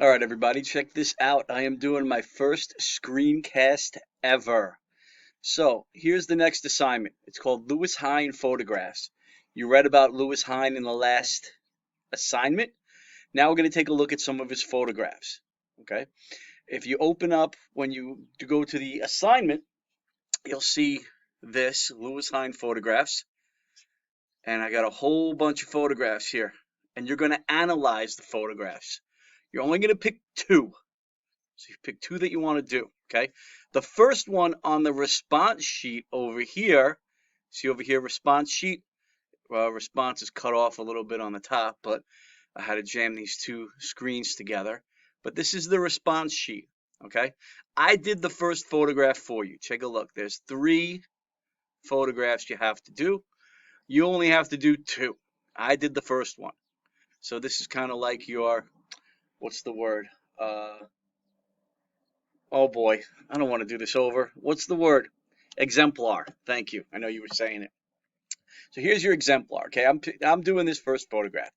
All right, everybody, check this out. I am doing my first screencast ever. So here's the next assignment. It's called Lewis Hine Photographs. You read about Lewis Hine in the last assignment. Now we're going to take a look at some of his photographs. Okay. If you open up when you go to the assignment, you'll see this Lewis Hine Photographs. And I got a whole bunch of photographs here. And you're going to analyze the photographs. You're only going to pick two. So you pick two that you want to do, okay? The first one on the response sheet over here, see over here, response sheet? Well, response is cut off a little bit on the top, but I had to jam these two screens together. But this is the response sheet, okay? I did the first photograph for you. Take a look. There's 3 photographs you have to do. You only have to do 2. I did the first one. So this is kind of like your, what's the word? Oh boy, I don't want to do this over. What's the word? Exemplar. Thank you. I know you were saying it. So here's your exemplar. Okay, I'm doing this first photograph.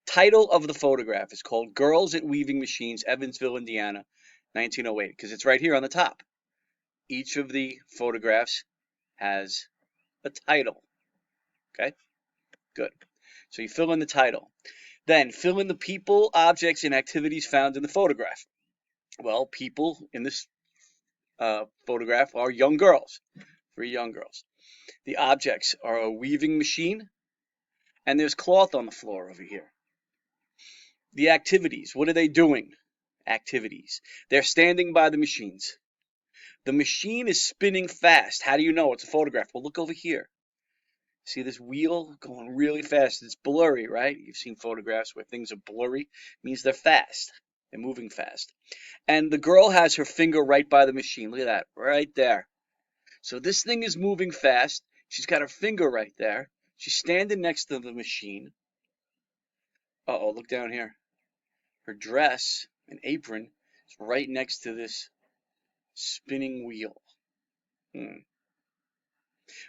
Title of the photograph is called "Girls at Weaving Machines, Evansville, Indiana, 1908," because it's right here on the top. Each of the photographs has a title. Okay, good. So you fill in the title. Then fill in the people, objects, and activities found in the photograph. Well, people in this photograph are young girls. 3 young girls. The objects are a weaving machine, and there's cloth on the floor over here. The activities, what are they doing? Activities. They're standing by the machines. The machine is spinning fast. How do you know? It's a photograph. Well, look over here. See this wheel going really fast? It's blurry, right? You've seen photographs where things are blurry. It means they're fast. They're moving fast. And the girl has her finger right by the machine. Look at that, right there. So this thing is moving fast. She's got her finger right there. She's standing next to the machine. Uh-oh, look down here. Her dress, an apron, is right next to this spinning wheel.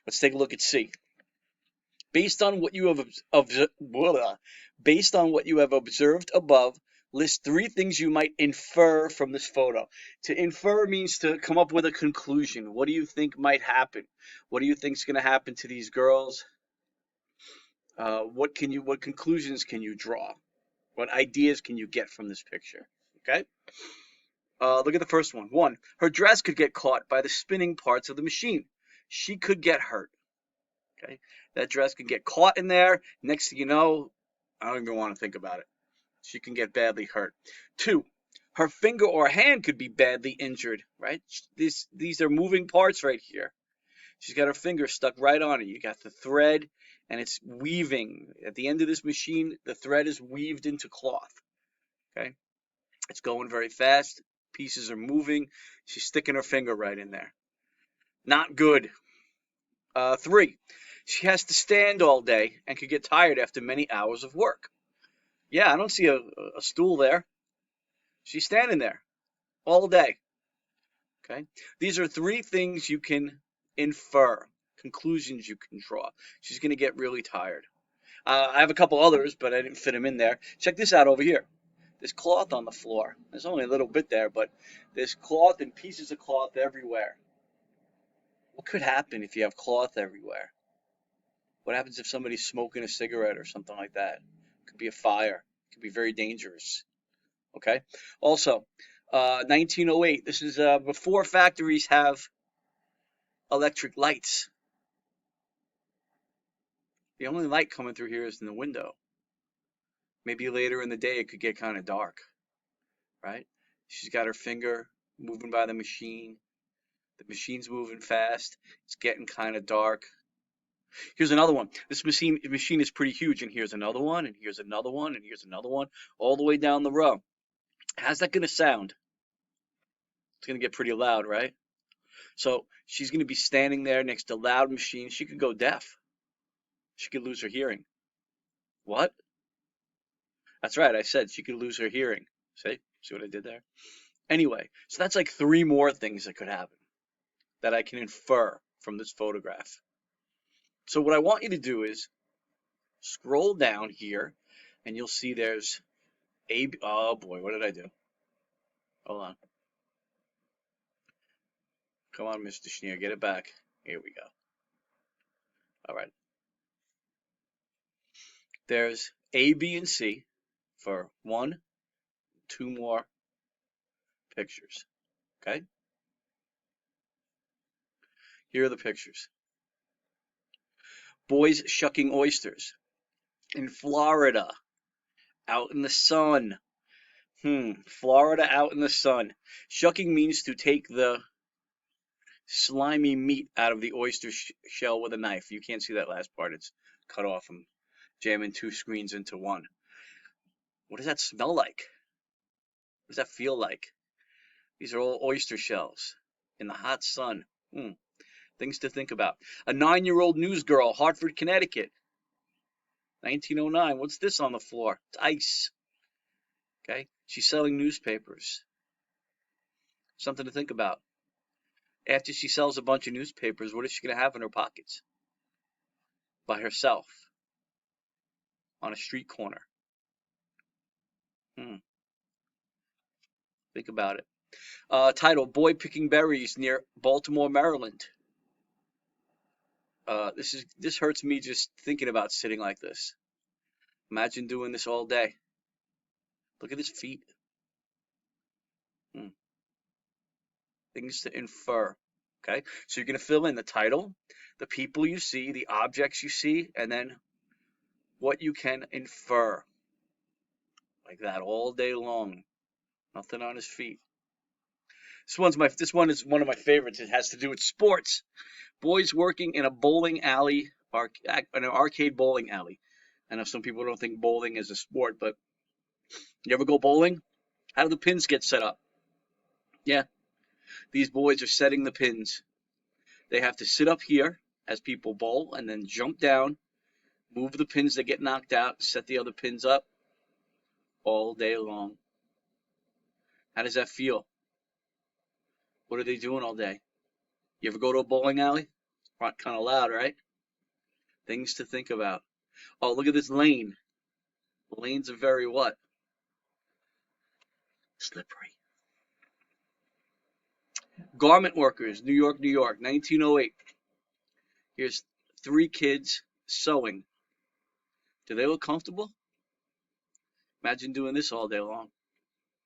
Let's take a look at C. Based on what you have observed above, list 3 things you might infer from this photo. To infer means to come up with a conclusion. What do you think might happen? What do you think is going to happen to these girls? What conclusions can you draw? What ideas can you get from this picture? Okay. Look at the first one. 1. Her dress could get caught by the spinning parts of the machine. She could get hurt. Okay. That dress can get caught in there. Next thing you know, I don't even want to think about it. She can get badly hurt. 2. Her finger or hand could be badly injured. Right. These are moving parts right here. She's got her finger stuck right on it. You got the thread, and it's weaving. At the end of this machine, the thread is weaved into cloth. Okay? It's going very fast. Pieces are moving. She's sticking her finger right in there. Not good. 3. She has to stand all day and could get tired after many hours of work. Yeah, I don't see a stool there. She's standing there all day. Okay? These are 3 things you can infer, conclusions you can draw. She's going to get really tired. I have a couple others, but I didn't fit them in there. Check this out over here. There's cloth on the floor. There's only a little bit there, but there's cloth and pieces of cloth everywhere. What could happen if you have cloth everywhere? What happens if somebody's smoking a cigarette or something like that? It could be a fire. It could be very dangerous. Okay? Also, 1908. This is before factories have electric lights. The only light coming through here is in the window. Maybe later in the day it could get kind of dark, right? She's got her finger moving by the machine. The machine's moving fast. It's getting kind of dark. Here's another one. This machine is pretty huge, and here's another one, and here's another one, and here's another one, all the way down the row. How's that going to sound? It's going to get pretty loud, right? So she's going to be standing there next to loud machines. She could go deaf. She could lose her hearing. What? That's right. I said she could lose her hearing. See what I did there? Anyway, so that's like 3 more things that could happen that I can infer from this photograph. So what I want you to do is scroll down here, and you'll see there's oh boy, what did I do? Hold on. Come on, Mr. Schneer, get it back. Here we go. All right. There's A, B, and C for 1, 2 more pictures. Okay? Here are the pictures. Boys shucking oysters in Florida, out in the sun. Florida out in the sun. Shucking means to take the slimy meat out of the oyster shell with a knife. You can't see that last part. It's cut off. I'm jamming 2 screens into one. What does that smell like? What does that feel like? These are all oyster shells in the hot sun. Things to think about. A 9-year-old newsgirl, Hartford, Connecticut. 1909. What's this on the floor? It's ice. Okay? She's selling newspapers. Something to think about. After she sells a bunch of newspapers, what is she going to have in her pockets? By herself. On a street corner. Think about it. Title, Boy Picking Berries Near Baltimore, Maryland. This hurts me just thinking about sitting like this. Imagine doing this all day. Look at his feet. Things to infer. Okay, so you're going to fill in the title, the people you see, the objects you see, and then what you can infer. Like that all day long. Nothing on his feet. This one is one of my favorites. It has to do with sports. Boys working in a bowling alley, an arcade bowling alley. I know some people don't think bowling is a sport, but you ever go bowling? How do the pins get set up? Yeah, these boys are setting the pins. They have to sit up here as people bowl and then jump down, move the pins that get knocked out, set the other pins up all day long. How does that feel? What are they doing all day? You ever go to a bowling alley? Kind of loud, right? Things to think about. Oh, look at this lane. The lanes are very what? Slippery. Garment workers, New York, New York, 1908. Here's 3 kids sewing. Do they look comfortable? Imagine doing this all day long.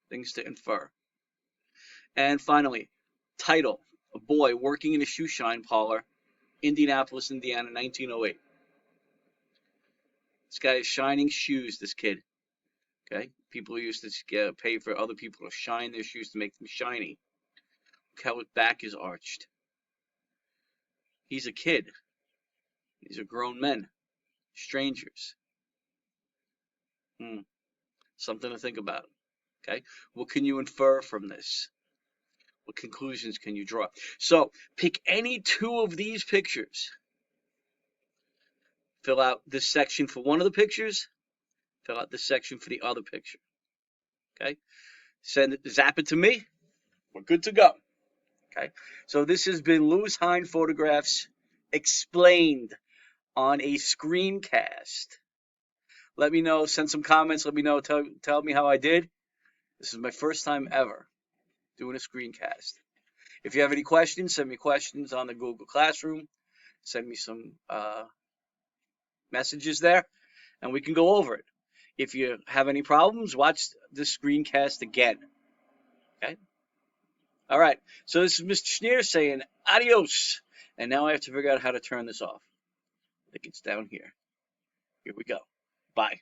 Things to infer. And finally, title, a boy working in a shoe shine parlor, Indianapolis, Indiana, 1908. This guy is shining shoes, this kid. Okay? People used to pay for other people to shine their shoes to make them shiny. Look how his back is arched. He's a kid. These are grown men. Strangers. Something to think about. Okay? What can you infer from this? What conclusions can you draw? So, pick any 2 of these pictures. Fill out this section for one of the pictures. Fill out this section for the other picture. Okay? Zap it to me. We're good to go. Okay? So this has been Louis Hine Photographs Explained on a screencast. Let me know. Send some comments. Let me know. Tell me how I did. This is my first time ever doing a screencast. If you have any questions, send me questions on the Google Classroom. Send me some messages there, and we can go over it. If you have any problems, watch this screencast again. Okay? All right. So this is Mr. Schneer saying adios. And now I have to figure out how to turn this off. I think it's down here. Here we go. Bye.